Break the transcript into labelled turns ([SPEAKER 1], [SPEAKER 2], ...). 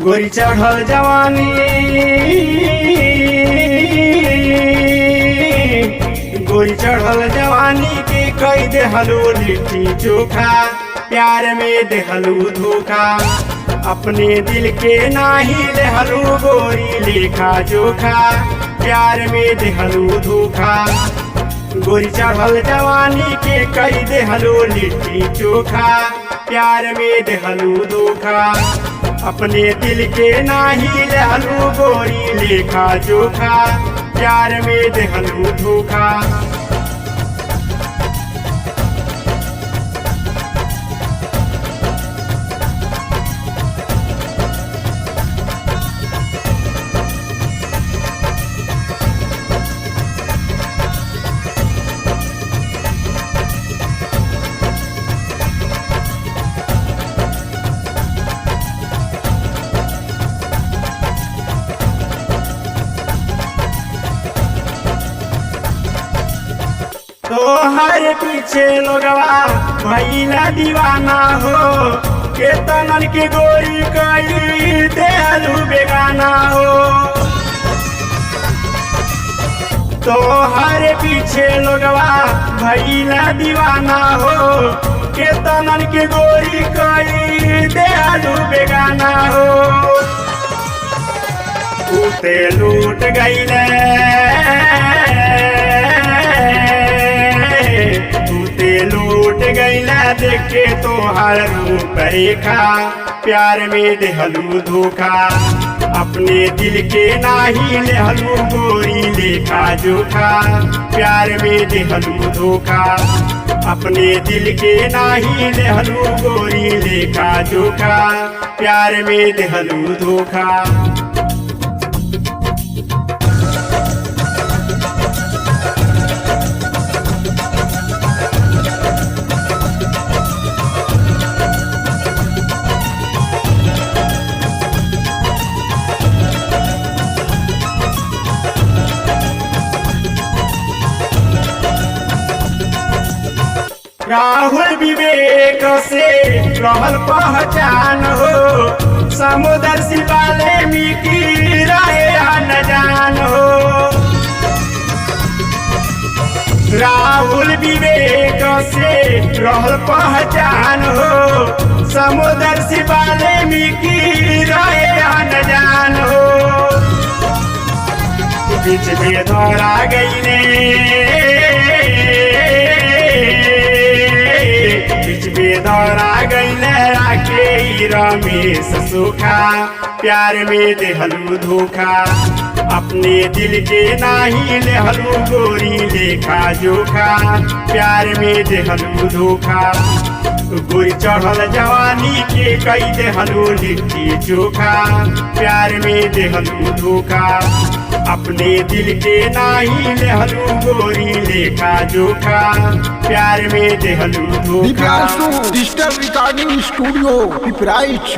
[SPEAKER 1] गोरी चढ़ल जवानी गोरी चढ़ल जवानी के कई देहलू लिट्टी चोखा प्यार में देहलू धोखा अपने दिल के नाही देहलू गोरी लेखा जोखा प्यार में देहलू धोखा गोरी चढ़ल जवानी के कई देहलू लिट्टी चोखा प्यार में देहलू धोखा अपने दिल के नाही देहलू गोरी लेखा जोखा प्यार में देहलू धोखा। तोहर पीछे लोगवा भइला दीवाना हो के तनन के गोरी कई देहलू बेगाना हो। तोहर पीछे लोगवा भइला दीवाना हो के तनन के गोरी कई देहलू बेगाना हो। उते लूट गईले लूट गईला देखे तोहार रूप रेखा प्यार में देहलू धोखा अपने दिल के नाही लेहलू गोरी लेखा जोखा प्यार में देहलू धोखा अपने दिल के नाही लेहलू गोरी लेखा जोखा प्यार में देहलू धोखा। राहुल विवेक से रहल पहचान हो समुद्र सिवाले मिकी रहे न जान हो। राहुल विवेक से रहल पहचान हो समुद्र सिवाले मिकी रहे न जान हो। बीच में धरा गईले धरा गईले राखे रमेश सुखा प्यार में देहलू धोखा अपने दिल के नाही लेहलू गोरी लेखा जोखा प्यार में देहलू धोखा। गोरी चढ़ल जवानी के कई देहलू लिट्टी चोखा प्यार में देहलू धोखा अपने दिल के नाही लेहलू गोरी लेखा जोखा प्यार में देहलू धोखा।
[SPEAKER 2] Digital recording studio Pipraich.